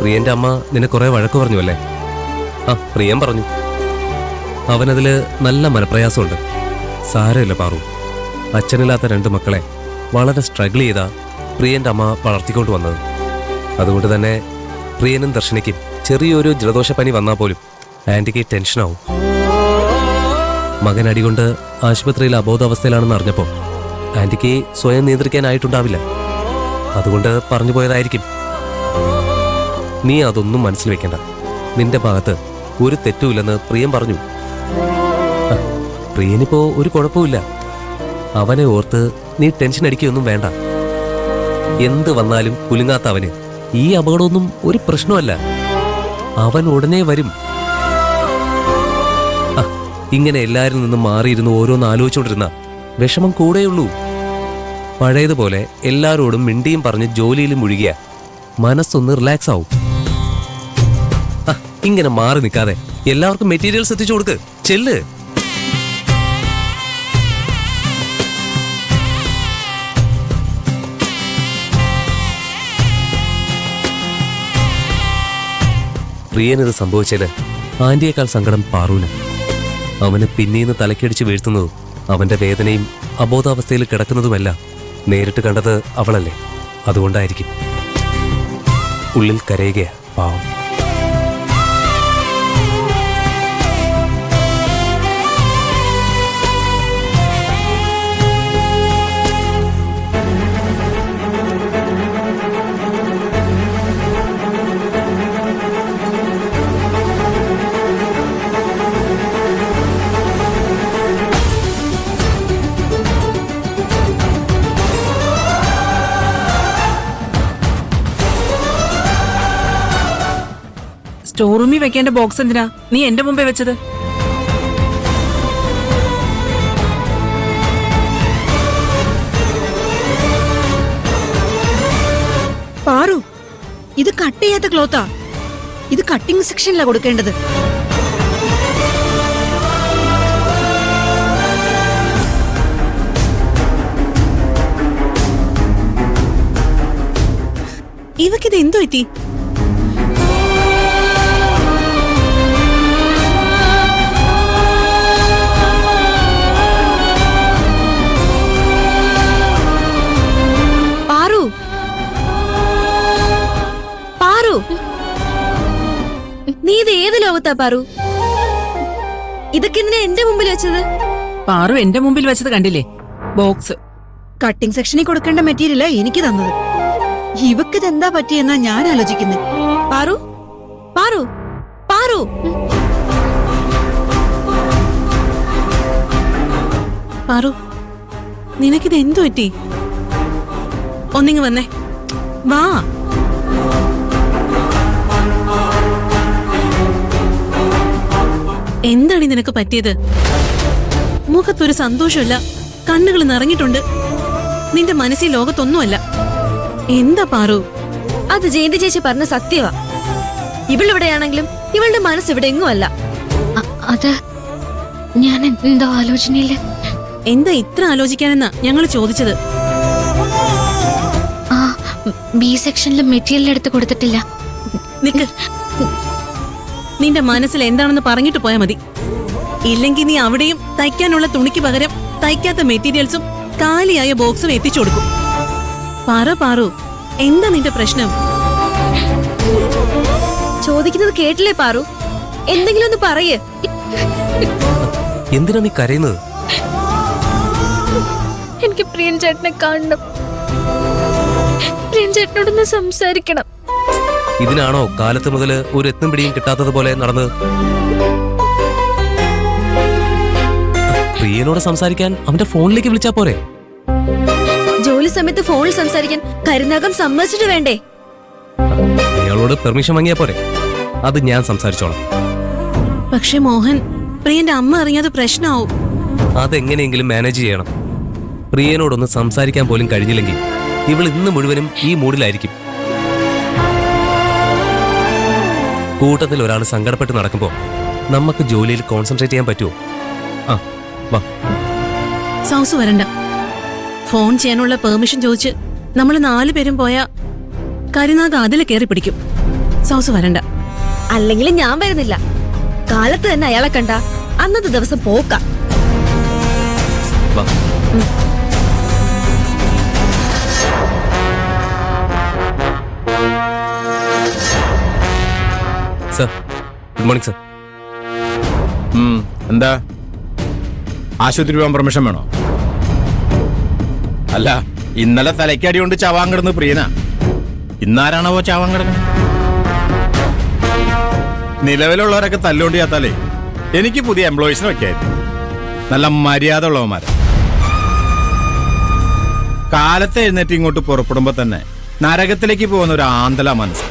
പ്രിയന്റെ അമ്മ നിന്നെ കുറെ വഴക്ക് പറഞ്ഞു അല്ലേ? ആ, പ്രിയൻ പറഞ്ഞു. അവനതില് നല്ല മനപ്രയാസമുണ്ട്. സാരമില്ല പാറു, അച്ഛനില്ലാത്ത 2 മക്കളെ വളരെ സ്ട്രഗിൾ ചെയ്താ പ്രിയന്റെ അമ്മ വളർത്തിക്കൊണ്ട് വന്നത്. അതുകൊണ്ട് തന്നെ പ്രിയനും ദർശനയ്ക്കും ചെറിയൊരു ജലദോഷപ്പനി വന്നാൽ പോലും ആന്റിക്ക് ടെൻഷനാവും. മകൻ അടികൊണ്ട് ആശുപത്രിയിൽ അബോധാവസ്ഥയിലാണെന്ന് അറിഞ്ഞപ്പോൾ ആന്റിക്ക് സ്വയം നിയന്ത്രിക്കാനായിട്ടുണ്ടാവില്ല. അതുകൊണ്ട് പറഞ്ഞു പോയതായിരിക്കും. നീ അതൊന്നും മനസ്സിൽ വെക്കണ്ട. നിന്റെ ഭാഗത്ത് ഒരു തെറ്റുമില്ലെന്ന് പ്രിയൻ പറഞ്ഞു. പ്രിയനിപ്പോ ഒരു കുഴപ്പമില്ല. അവനെ ഓർത്ത് നീ ടെൻഷൻ അടിക്കുകയൊന്നും വേണ്ട. എന്ത് വന്നാലും കുലുങ്ങാത്ത അവന് ഈ അപകടമൊന്നും ഒരു പ്രശ്നമല്ല. അവൻ ഉടനെ വരും. ഇങ്ങനെ എല്ലാരിൽ നിന്നും മാറിയിരുന്ന് ഓരോന്ന് ആലോചിച്ചുകൊണ്ടിരുന്ന വിഷമം കൂടെയുള്ളൂ. പഴയതുപോലെ എല്ലാരോടും മിണ്ടിയും പറഞ്ഞ് ജോലിയിലും മുഴുകിയ മനസ്സൊന്ന് റിലാക്സ് ആവും. ഇങ്ങനെ മാറി നിൽക്കാതെ എല്ലാവർക്കും മെറ്റീരിയൽസ് എത്തിച്ചു കൊടുക്ക്. ചെല്ല്. പ്രിയനിത് സംഭവിച്ചത് ആന്റിയേക്കാൾ സങ്കടം പാറൂന്. അവന് പിന്നീന്ന് തലക്കടിച്ച് വീഴ്ത്തുന്നതും അവന്റെ വേദനയും അബോധാവസ്ഥയിൽ കിടക്കുന്നതുമെല്ലാം നേരിട്ട് കണ്ടത് അവളല്ലേ. അതുകൊണ്ടായിരിക്കും ഉള്ളിൽ കരയുകയാ പാവം. സ്റ്റോർ റൂമിൽ വെക്കേണ്ട ബോക്സ് എന്തിനാ നീ എന്റെ മുമ്പേ വെച്ചത്? പാറു, ഇത് കട്ട് ചെയ്യാത്ത ക്ലോത്താ. ഇത് കട്ടിംഗ് സെക്ഷനിലാ കൊടുക്കേണ്ടത്. ഇവക്കിത് എന്തോ പറ്റി? നീ ഇത് ഏത് ലോകത്താ പാറു? ഇതൊക്കെ എന്തിനാ എന്റെ മുമ്പിൽ വെച്ചത്? പാറു എന്റെ മുമ്പിൽ വെച്ചത് കണ്ടില്ലേ? ബോക്സ്. കട്ടിംഗ് സെക്ഷനിൽ കൊടുക്കേണ്ട മെറ്റീരിയലാ എനിക്ക് തന്നത്. ഇവക്കിത് എന്താ പറ്റിയെന്നാ ഞാൻ ആലോചിക്കുന്നത്. പാറു, പാറു, പാറു, പാറു, നിനക്കിത് എന്തോ പറ്റി? ഒന്നിങ്ങ് വന്നേ, വാ. എന്താണ് നിനക്ക് പറ്റിയത്? മുഖത്തൊരു സന്തോഷമില്ല, കണ്ണുകൾ നിറഞ്ഞിട്ടുണ്ട്. നിന്റെ മനസ്സിൽ ലോകത്തൊന്നുമല്ല. എന്താ പാറു? അത് ജയന്തി ചേച്ചി പറഞ്ഞ സത്യവാ. ഇവളിവിടെയാണെങ്കിലും ഇവളുടെ മനസ്സ് ഇവിടെ എങ്ങുമല്ല. അത് ഞാൻ എന്തോ ആലോചനയില്. എന്താ ഇത്ര ആലോചിക്കാനെന്നാ ഞങ്ങൾ ചോദിച്ചത്. ആ ബി സെക്ഷനിൽ മെറ്റീരിയൽ എടുത്ത് കൊടുത്തിട്ടില്ല. നിക്ക്, നിന്റെ മനസ്സിൽ എന്താണെന്ന് പറഞ്ഞിട്ട് പോയാ മതി. ഇല്ലെങ്കിൽ നീ അവിടെയും തയ്ക്കാനുള്ള തുണിക്ക് പകരം തയ്ക്കാത്ത മെറ്റീരിയൽസും കാലിയായ ബോക്സും എത്തിച്ചു കൊടുക്കും. പാറു, എന്താ നിന്റെ പ്രശ്നം? ചോദിക്കുന്നത് കേട്ടില്ലേ പാറു? എന്തെങ്കിലും ഒന്ന് പറയേ. എന്തിനാ നീ കരയുന്നത്? എനിക്ക് പ്രിയൻ ചേട്ടനെ കാണണം. പ്രിയൻ ചേട്ടനോടൊന്ന് സംസാരിക്കണം. ഇതിനാണോ കാലത്ത് മുതൽ ഒരു എത്തും പിടിയും കിട്ടാത്തതുപോലെ നടന്നത്? പ്രിയനോട് സംസാരിക്കാൻ അവന്റെ ഫോണിലേക്ക് വിളിച്ചാ പോരെ? ജോലി സമയത്ത് ഫോണിൽ സംസാരിക്കാൻ കരുനാഗം സമ്മതിച്ചിട്ട് വേണ്ടേ? അയാളോട് പെർമിഷൻ വാങ്ങിയാ പോരെ? അത് ഞാൻ സംസാരിച്ചോളാം. പക്ഷെ മോഹൻ, പ്രിയന്റെ അമ്മ അറിയാതെ പ്രശ്നമാവും. അതെങ്ങനെയെങ്കിലും മാനേജ് ചെയ്യണം. പ്രിയനോടൊന്ന് സംസാരിക്കാൻ പോലും കഴിഞ്ഞില്ലെങ്കിൽ ഇവൾ ഇന്ന് മുഴുവനും ഈ മൂഡിലായിരിക്കും. കൂട്ടത്തിൽ ഒരാൾ സങ്കടപ്പെട്ട് നടക്കുമ്പോൾ നമുക്ക് ജോലിയിൽ കോൺസെൻട്രേറ്റ് ചെയ്യാൻ പറ്റുമോ? ആ വാ. സൗസ് വരണ്ട. ഫോൺ ചെയ്യാനുള്ള പെർമിഷൻ ചോദിച്ച് നമ്മൾ 4 പേരും പോയാ കരുനാഗ് അതിൽ കയറി പിടിക്കും. സൗസ് വരണ്ട. അല്ലെങ്കിൽ ഞാൻ വരുന്നില്ല. കാലത്ത് തന്നെ അയാളെ കണ്ട അന്നത്തെ ദിവസം പോക്ക. വാ. Sir, good morning sir. എന്താ ആശുപത്രി പോകാൻ പെർമിഷൻ വേണോ? അല്ല, ഇന്നലെ തലയ്ക്കടി കൊണ്ട് ചാവാൻ കിടന്ന് പ്രിയനാ. ഇന്നാരാണാവോ ചാവാൻ കിടക്കുന്നത്? നിലവിലുള്ളവരൊക്കെ തല്ലുകൊണ്ട് ചാത്താലേ എനിക്ക് പുതിയ എംപ്ലോയീസിനെ വെക്കായിരുന്നു. നല്ല മര്യാദ ഉള്ളവന്മാരെ. കാലത്ത് എഴുന്നേറ്റ് ഇങ്ങോട്ട് പുറപ്പെടുമ്പോ തന്നെ നരകത്തിലേക്ക് പോകുന്ന ഒരു ആന്തല മനസ്സ്.